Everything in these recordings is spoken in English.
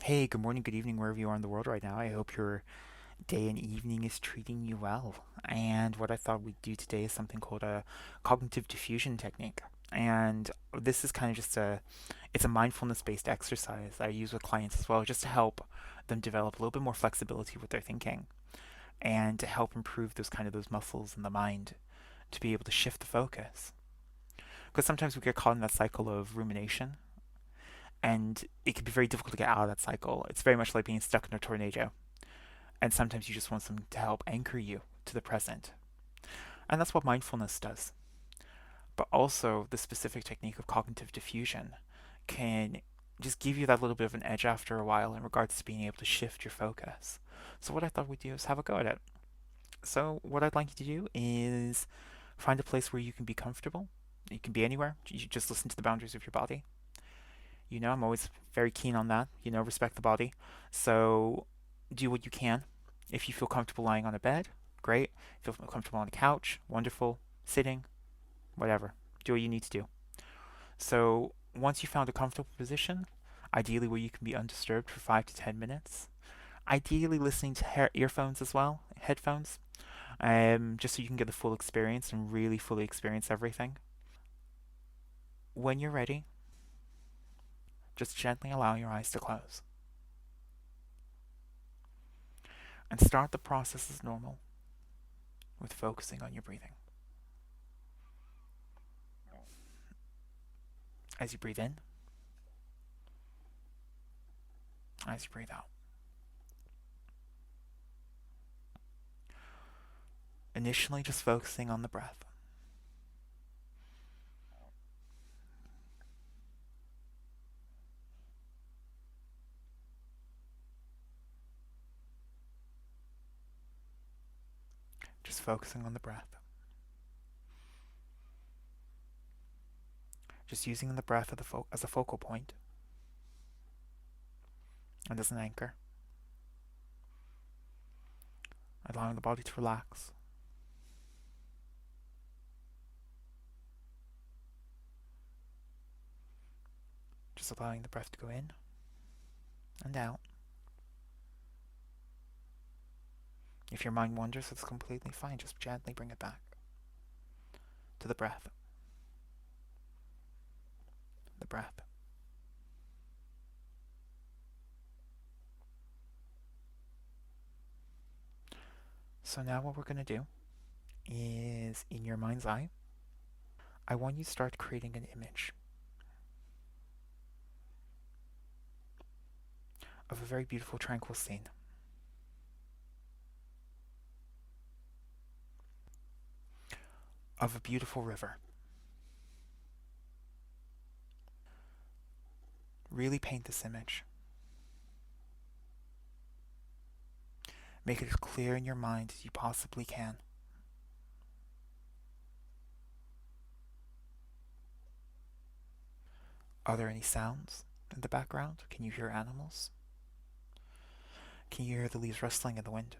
Hey, good morning, good evening, wherever you are in the world right now. I hope your day and evening is treating you well. And what I thought we'd do today is something called a cognitive diffusion technique. And this is kind of it's a mindfulness based exercise I use with clients as well, just to help them develop a little bit more flexibility with their thinking and to help improve those muscles in the mind to be able to shift the focus. Because sometimes we get caught in that cycle of rumination and it can be very difficult to get out of that cycle. It's very much like being stuck in a tornado. And sometimes you just want something to help anchor you to the present. And that's what mindfulness does. But also, the specific technique of cognitive diffusion can just give you that little bit of an edge after a while in regards to being able to shift your focus. So, what I thought we'd do is have a go at it. So, what I'd like you to do is find a place where you can be comfortable. You can be anywhere. You just listen to the boundaries of your body. I'm always very keen on that. Respect the body. So, do what you can. If you feel comfortable lying on a bed, great. If you feel comfortable on a couch, wonderful. Sitting, whatever. Do what you need to do. So once you found a comfortable position, ideally where you can be undisturbed for 5 to 10 minutes, ideally listening to earphones as well, headphones, just so you can get the full experience and really fully experience everything. When you're ready, just gently allow your eyes to close and start the process as normal with focusing on your breathing. As you breathe in, as you breathe out. Initially, just focusing on the breath. Just focusing on the breath. Just using the breath as a focal point and as an anchor. Allowing the body to relax. Just allowing the breath to go in and out. If your mind wanders, it's completely fine. Just gently bring it back to the breath. The breath. So now what we're going to do is, in your mind's eye, I want you to start creating an image of a very beautiful, tranquil scene. Of a beautiful river. Really paint this image. Make it as clear in your mind as you possibly can. Are there any sounds in the background? Can you hear animals? Can you hear the leaves rustling in the wind?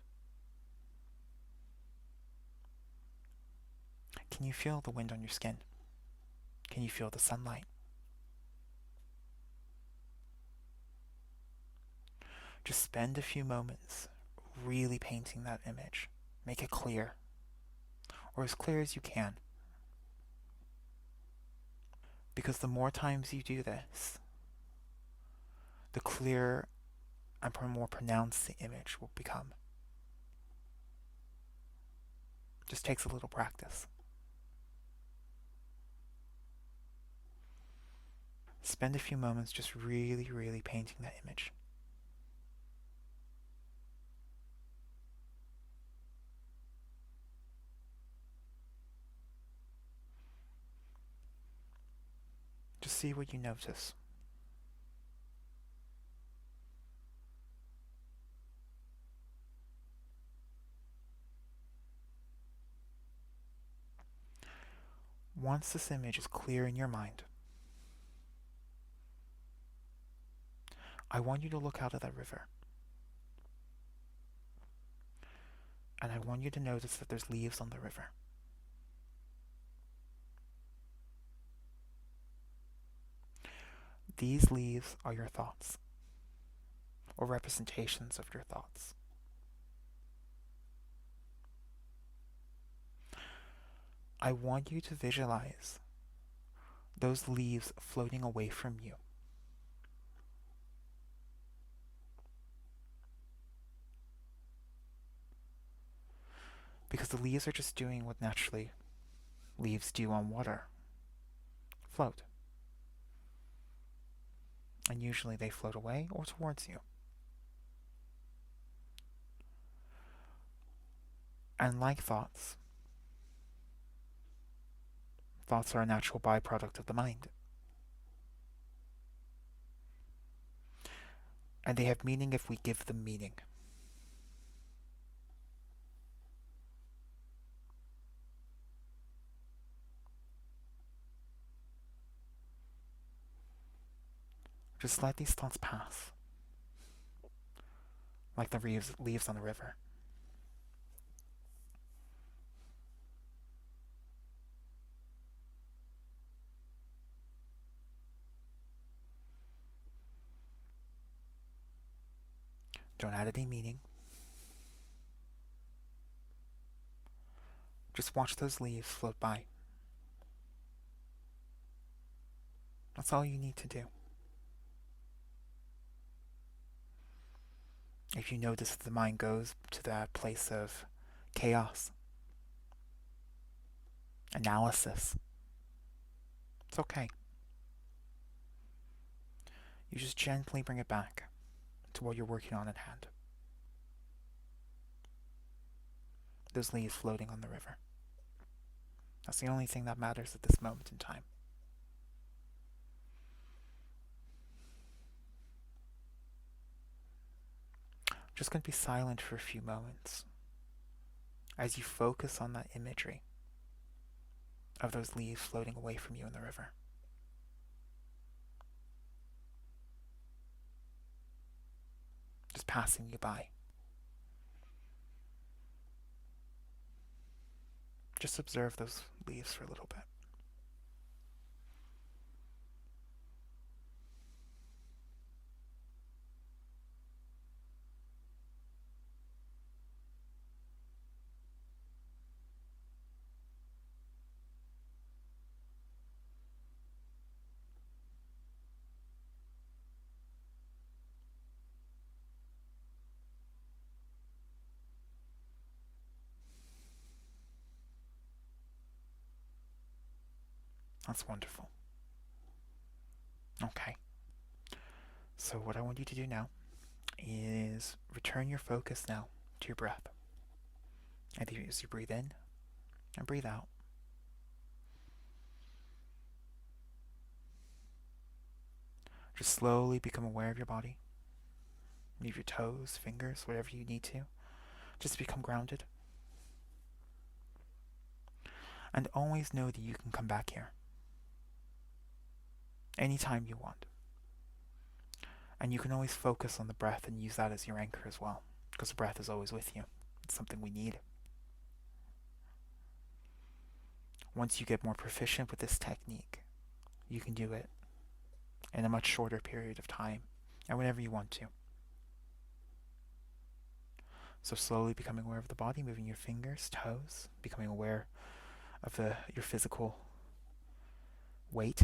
Can you feel the wind on your skin? Can you feel the sunlight? Just spend a few moments really painting that image. Make it clear, or as clear as you can. Because the more times you do this, the clearer and more pronounced the image will become. Just takes a little practice. Spend a few moments just really, really painting that image. Just see what you notice. Once this image is clear in your mind, I want you to look out at that river. And I want you to notice that there's leaves on the river. These leaves are your thoughts. or representations of your thoughts. I want you to visualize those leaves floating away from you. Because the leaves are just doing what naturally leaves do on water, float. And usually they float away or towards you. And like thoughts, thoughts are a natural byproduct of the mind. And they have meaning if we give them meaning. Just let these thoughts pass, like the leaves on the river. Don't add any meaning. Just watch those leaves float by. That's all you need to do. If you notice that the mind goes to that place of chaos, analysis, it's okay. You just gently bring it back to what you're working on at hand. Those leaves floating on the river. That's the only thing that matters at this moment in time. I'm just going to be silent for a few moments as you focus on that imagery of those leaves floating away from you in the river. Just passing you by. Just observe those leaves for a little bit. That's wonderful. Okay. So what I want you to do now is return your focus now to your breath. As you breathe in and breathe out. Just slowly become aware of your body. Move your toes, fingers, whatever you need to. Just become grounded. And always know that you can come back here anytime you want. And you can always focus on the breath and use that as your anchor as well, because the breath is always with you. It's something we need. Once you get more proficient with this technique, you can do it in a much shorter period of time and whenever you want to. So slowly becoming aware of the body, moving your fingers, toes, becoming aware of your physical weight.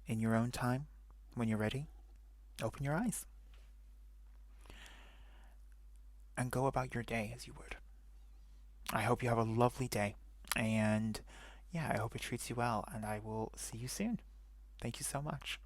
In your own time, when you're ready, open your eyes and go about your day as you would. I hope you have a lovely day, and yeah, I hope it treats you well, and I will see you soon. Thank you so much.